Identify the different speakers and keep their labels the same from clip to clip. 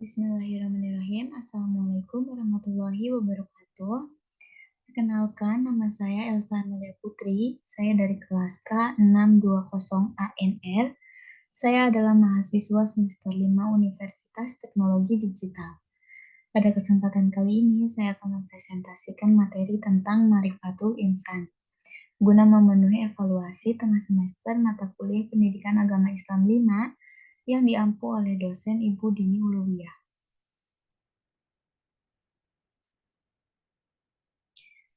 Speaker 1: Bismillahirrahmanirrahim. Assalamualaikum warahmatullahi wabarakatuh. Perkenalkan, nama saya Elsa Amelia Putri. Saya dari kelas K620ANR. Saya adalah mahasiswa semester 5 Universitas Teknologi Digital. Pada kesempatan kali ini, saya akan mempresentasikan materi tentang Ma'rifatul Insan, guna memenuhi evaluasi tengah semester mata kuliah Pendidikan Agama Islam 5 yang diampu oleh dosen Ibu Dini Uluwiyah.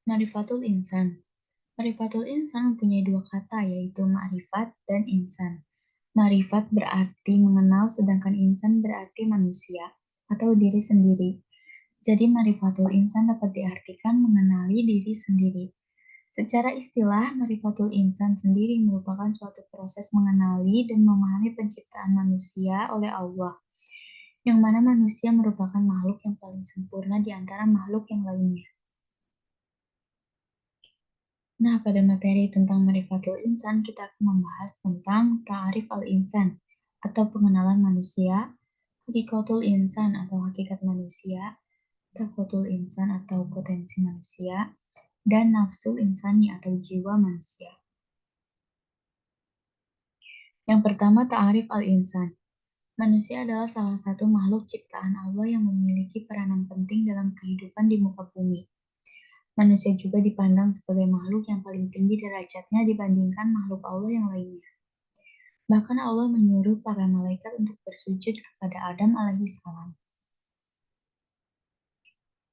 Speaker 1: Ma'rifatul Insan. Ma'rifatul Insan mempunyai dua kata, yaitu ma'rifat dan insan. Ma'rifat berarti mengenal, sedangkan insan berarti manusia atau diri sendiri. Jadi ma'rifatul insan dapat diartikan mengenali diri sendiri. Secara istilah, ma'rifatul insan sendiri merupakan suatu proses mengenali dan memahami penciptaan manusia oleh Allah, yang mana manusia merupakan makhluk yang paling sempurna di antara makhluk yang lainnya. Nah, pada materi tentang Ma'rifatul Insan, kita akan membahas tentang Ta'arif al-Insan atau pengenalan manusia, Hakikatul Insan atau hakikat manusia, Tafatul Insan atau potensi manusia, dan Nafsul Insani atau jiwa manusia. Yang pertama, Ta'arif al-Insan. Manusia adalah salah satu makhluk ciptaan Allah yang memiliki peranan penting dalam kehidupan di muka bumi. Manusia juga dipandang sebagai makhluk yang paling tinggi derajatnya dibandingkan makhluk Allah yang lainnya. Bahkan Allah menyuruh para malaikat untuk bersujud kepada Adam alaihissalam.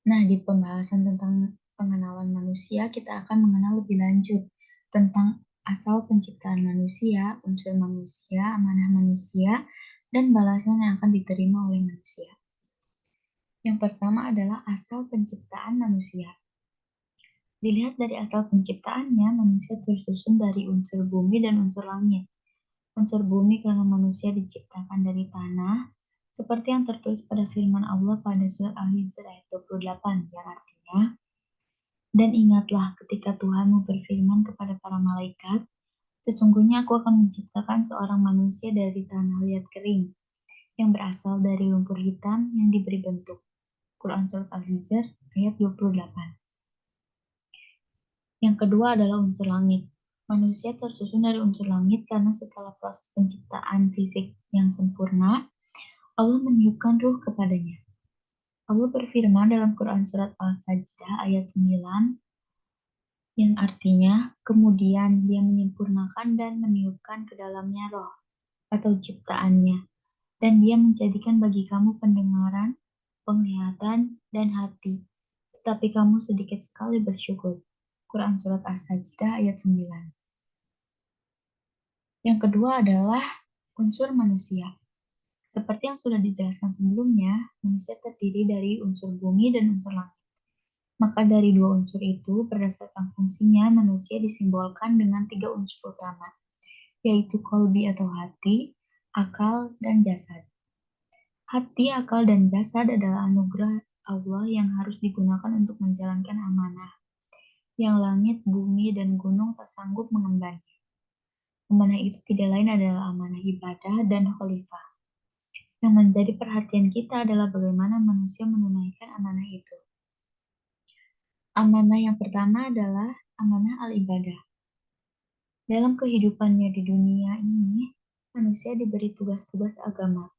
Speaker 1: Nah, di pembahasan tentang pengenalan manusia, kita akan mengenal lebih lanjut tentang asal penciptaan manusia, unsur manusia, amanah manusia, dan balasan yang akan diterima oleh manusia. Yang pertama adalah asal penciptaan manusia. Dilihat dari asal penciptaannya, manusia tersusun dari unsur bumi dan unsur langit. Unsur bumi karena manusia diciptakan dari tanah, seperti yang tertulis pada firman Allah pada surat Al-Hijr ayat 28, yang artinya, dan ingatlah ketika Tuhanmu berfirman kepada para malaikat, sesungguhnya aku akan menciptakan seorang manusia dari tanah liat kering, yang berasal dari lumpur hitam yang diberi bentuk. Quran surat Al-Hijr ayat 28. Yang kedua adalah unsur langit. Manusia tersusun dari unsur langit karena setelah proses penciptaan fisik yang sempurna, Allah meniupkan ruh kepadanya. Allah berfirman dalam Quran Surat Al-Sajdah ayat 9, yang artinya, kemudian dia menyempurnakan dan meniupkan ke dalamnya roh, atau ciptaannya, dan dia menjadikan bagi kamu pendengaran, penglihatan, dan hati, tetapi kamu sedikit sekali bersyukur. Quran Surat Al-Sajdah ayat 9. Yang kedua adalah unsur manusia. Seperti yang sudah dijelaskan sebelumnya, manusia terdiri dari unsur bumi dan unsur langit. Maka dari dua unsur itu, berdasarkan fungsinya, manusia disimbolkan dengan tiga unsur utama, yaitu kolbi atau hati, akal, dan jasad. Hati, akal, dan jasad adalah anugerah Allah yang harus digunakan untuk menjalankan amanah, yang langit, bumi, dan gunung tak sanggup mengembannya. Amanah itu tidak lain adalah amanah ibadah dan khalifah. Yang menjadi perhatian kita adalah bagaimana manusia menunaikan amanah itu. Amanah yang pertama adalah amanah al-ibadah. Dalam kehidupannya di dunia ini, manusia diberi tugas-tugas agama,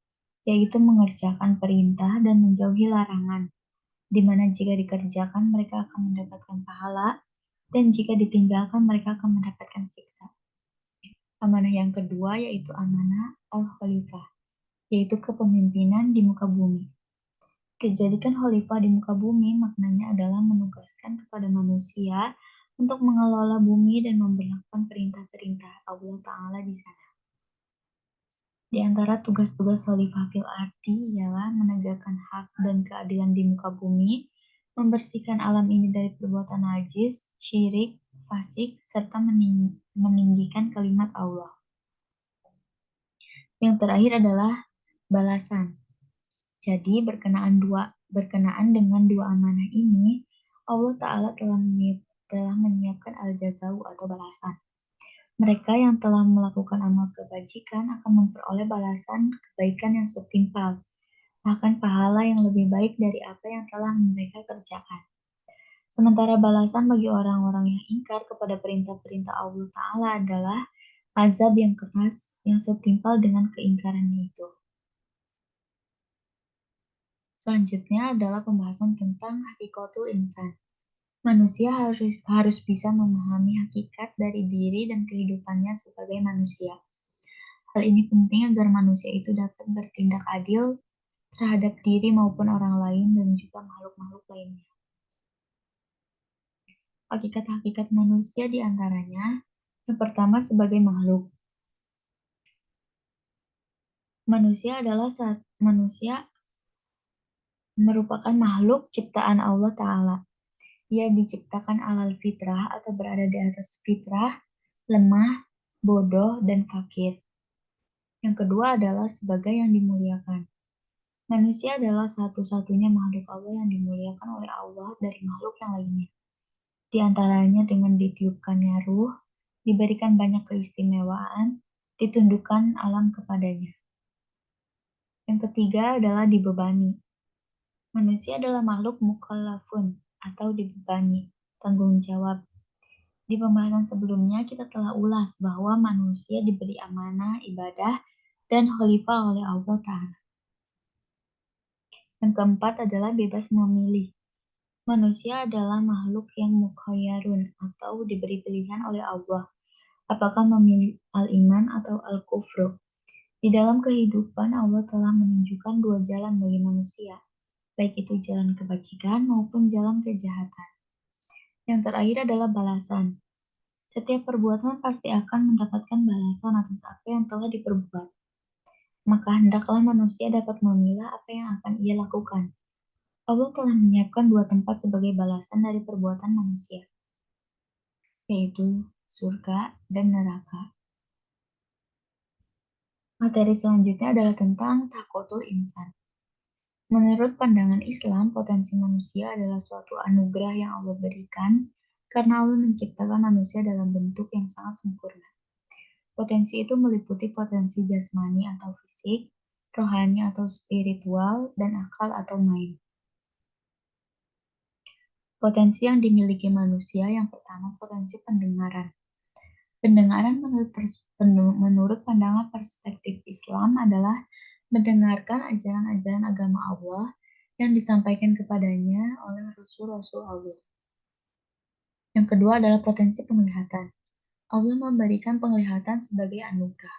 Speaker 1: yaitu mengerjakan perintah dan menjauhi larangan, di mana jika dikerjakan mereka akan mendapatkan pahala, dan jika ditinggalkan mereka akan mendapatkan siksa. Amanah yang kedua yaitu amanah al-khalifah, yaitu kepemimpinan di muka bumi. Dijadikan khalifah di muka bumi maknanya adalah menugaskan kepada manusia untuk mengelola bumi dan memberlakukan perintah-perintah Allah Ta'ala di sana. Di antara tugas-tugas khalifah fil ardi ialah menegakkan hak dan keadilan di muka bumi, membersihkan alam ini dari perbuatan najis, syirik, fasik, serta meninggikan kalimat Allah. Yang terakhir adalah balasan. Jadi berkenaan dengan dua amanah ini, Allah Ta'ala telah menyiapkan al-jazau atau balasan. Mereka yang telah melakukan amal kebajikan akan memperoleh balasan kebaikan yang setimpal. bahkan pahala yang lebih baik dari apa yang telah mereka kerjakan. Sementara balasan bagi orang-orang yang ingkar kepada perintah-perintah Allah Ta'ala adalah azab yang keras yang setimpal dengan keingkarannya itu. Selanjutnya adalah pembahasan tentang hakikatul insan. Manusia harus bisa memahami hakikat dari diri dan kehidupannya sebagai manusia. Hal ini penting agar manusia itu dapat bertindak adil terhadap diri maupun orang lain dan juga makhluk-makhluk lainnya. Hakikat-hakikat manusia diantaranya, yang pertama sebagai makhluk. Manusia merupakan makhluk ciptaan Allah Ta'ala. Ia diciptakan alal fitrah atau berada di atas fitrah, lemah, bodoh, dan fakir. Yang kedua adalah sebagai yang dimuliakan. Manusia adalah satu-satunya makhluk Allah yang dimuliakan oleh Allah dari makhluk yang lainnya. Di antaranya dengan ditiupkannya ruh, diberikan banyak keistimewaan, ditundukkan alam kepadanya. Yang ketiga adalah dibebani. Manusia adalah makhluk mukallafun atau dibebani, tanggung jawab. Di pembahasan sebelumnya kita telah ulas bahwa manusia diberi amanah, ibadah, dan khalifah oleh Allah Ta'ala. Yang keempat adalah bebas memilih. Manusia adalah makhluk yang mukhayyarun atau diberi pilihan oleh Allah. Apakah memilih al-iman atau al-kufru? Di dalam kehidupan Allah telah menunjukkan dua jalan bagi manusia, baik itu jalan kebajikan maupun jalan kejahatan. Yang terakhir adalah balasan. Setiap perbuatan pasti akan mendapatkan balasan atas apa yang telah diperbuat. Maka hendaklah manusia dapat memilah apa yang akan ia lakukan. Allah telah menyiapkan dua tempat sebagai balasan dari perbuatan manusia, yaitu surga dan neraka. Materi selanjutnya adalah tentang takotul insan. Menurut pandangan Islam, potensi manusia adalah suatu anugerah yang Allah berikan karena Allah menciptakan manusia dalam bentuk yang sangat sempurna. Potensi itu meliputi potensi jasmani atau fisik, rohani atau spiritual, dan akal atau mind. Potensi yang dimiliki manusia yang pertama potensi pendengaran. Pendengaran menurut pandangan perspektif Islam adalah mendengarkan ajaran-ajaran agama Allah yang disampaikan kepadanya oleh Rasul-Rasul Allah. Yang kedua adalah potensi penglihatan. Allah memberikan penglihatan sebagai anugerah,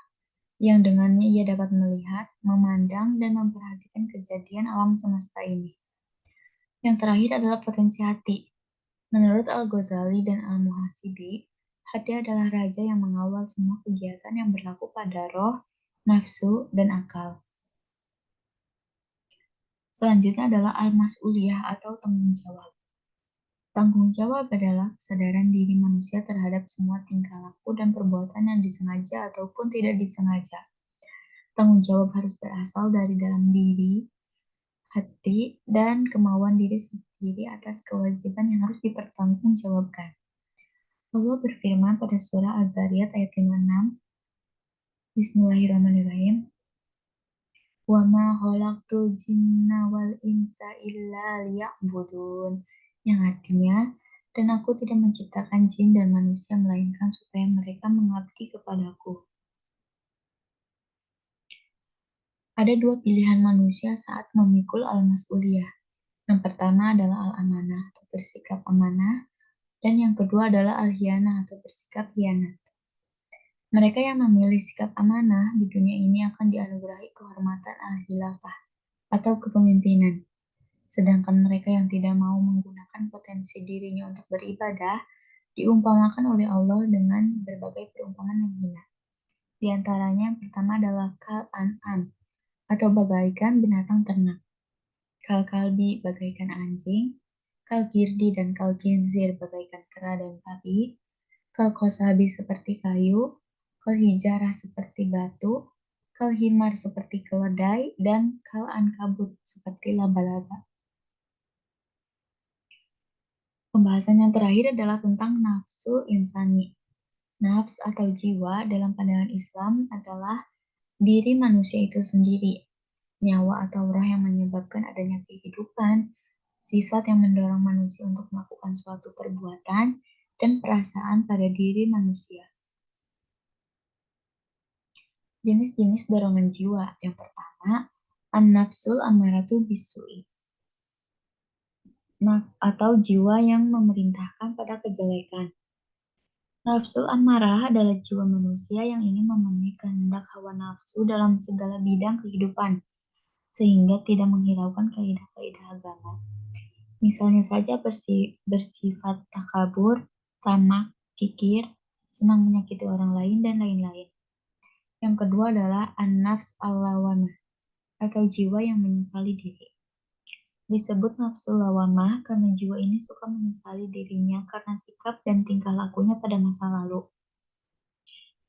Speaker 1: yang dengannya ia dapat melihat, memandang, dan memperhatikan kejadian alam semesta ini. Yang terakhir adalah potensi hati. Menurut Al-Ghazali dan Al-Muhasibi, hati adalah raja yang mengawal semua kegiatan yang berlaku pada roh, nafsu, dan akal. Selanjutnya adalah al-mas'uliyah atau tanggung jawab. Tanggung jawab adalah kesadaran diri manusia terhadap semua tingkah laku dan perbuatan yang disengaja ataupun tidak disengaja. Tanggung jawab harus berasal dari dalam diri, hati, dan kemauan diri sendiri atas kewajiban yang harus dipertanggungjawabkan. Allah berfirman pada surah Az-Zariyat ayat 56, Bismillahirrahmanirrahim, "Wa ma khalaqtul jinna wal insa illa liya'budun." Yang artinya, dan aku tidak menciptakan jin dan manusia melainkan supaya mereka mengabdi kepadaku. Ada dua pilihan manusia saat memikul al-mas'uliyah. Yang pertama adalah al-amanah atau bersikap amanah, dan yang kedua adalah al-hianah atau bersikap hianat. Mereka yang memilih sikap amanah di dunia ini akan dianugerahi kehormatan al-khilafah atau kepemimpinan. Sedangkan mereka yang tidak mau menggunakan potensi dirinya untuk beribadah diumpamakan oleh Allah dengan berbagai perumpamaan yang hina. Di antaranya yang pertama adalah kal-an'am atau bagaikan binatang ternak, kal-kalbi bagaikan anjing, kal-girdi dan kal-khinzir bagaikan kera dan babi, kal-kosabi seperti kayu, kal-hijarah seperti batu, kal-himar seperti keledai, dan kal-ankabut seperti laba-laba. Pembahasan yang terakhir adalah tentang nafsu insani. Nafs atau jiwa dalam pandangan Islam adalah diri manusia itu sendiri. nyawa atau roh yang menyebabkan adanya kehidupan, sifat yang mendorong manusia untuk melakukan suatu perbuatan, dan perasaan pada diri manusia. Jenis-jenis dorongan jiwa. Yang pertama, an-nafsul ammaratu bisu'i, atau jiwa yang memerintahkan pada kejelekan. Nafsu amarah adalah jiwa manusia yang ingin memenuhi kehendak hawa nafsu dalam segala bidang kehidupan, sehingga tidak menghiraukan kaidah-kaidah agama. Misalnya saja bersifat takabur, tamak, kikir, senang menyakiti orang lain, dan lain-lain. Yang kedua adalah an-nafs al-lawamah, atau jiwa yang menyesali diri. Disebut nafsu lawamah karena jiwa ini suka menyesali dirinya karena sikap dan tingkah lakunya pada masa lalu.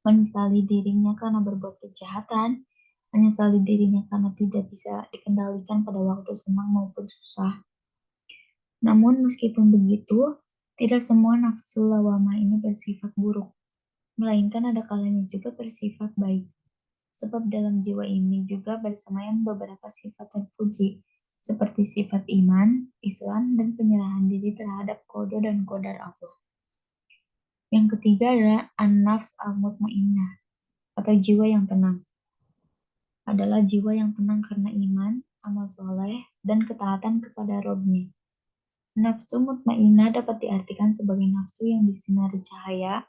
Speaker 1: Menyesali dirinya karena berbuat kejahatan, menyesali dirinya karena tidak bisa dikendalikan pada waktu senang maupun susah. Namun meskipun begitu, tidak semua nafsu lawamah ini bersifat buruk, melainkan ada kalanya juga bersifat baik. Sebab dalam jiwa ini juga bersemayam beberapa sifat terpuji, seperti sifat iman, Islam, dan penyerahan diri terhadap qada dan qadar Allah. Yang ketiga adalah an-nafs al-mutmainnah, atau jiwa yang tenang. Adalah jiwa yang tenang karena iman, amal soleh, dan ketaatan kepada Rabb-Nya. Nafsu mutmainnah dapat diartikan sebagai nafsu yang disinari cahaya,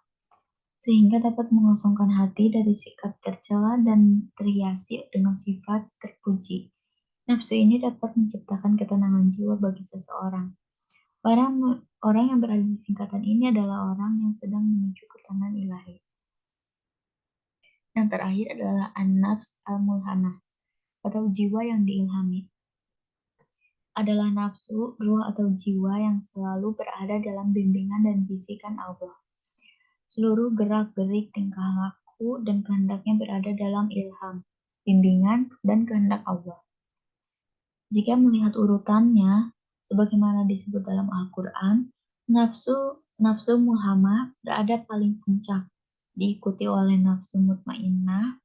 Speaker 1: sehingga dapat mengosongkan hati dari sikap tercela dan terhiasi dengan sifat terpuji. Nafsu ini dapat menciptakan ketenangan jiwa bagi seseorang. Orang yang berada di tingkatan ini adalah orang yang sedang menuju ketenangan ilahi. Yang terakhir adalah an-nafs al-mulhamah, atau jiwa yang diilhami. Adalah nafsu, ruh atau jiwa yang selalu berada dalam bimbingan dan bisikan Allah. Seluruh gerak-gerik, tingkah laku, dan kehendaknya berada dalam ilham, bimbingan, dan kehendak Allah. Jika melihat urutannya, sebagaimana disebut dalam Al-Quran, nafsu mulhamah berada paling puncak, diikuti oleh nafsu mutmainnah,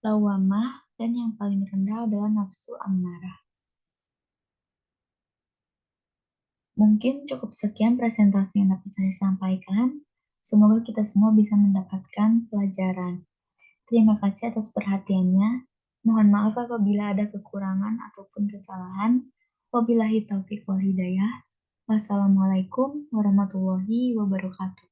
Speaker 1: lawamah, dan yang paling rendah adalah nafsu ammarah. Mungkin cukup sekian presentasi yang dapat saya sampaikan. Semoga kita semua bisa mendapatkan pelajaran. Terima kasih atas perhatiannya. Mohon maaf apabila ada kekurangan ataupun kesalahan. Wabillahi taufiq wal hidayah. Wassalamualaikum warahmatullahi wabarakatuh.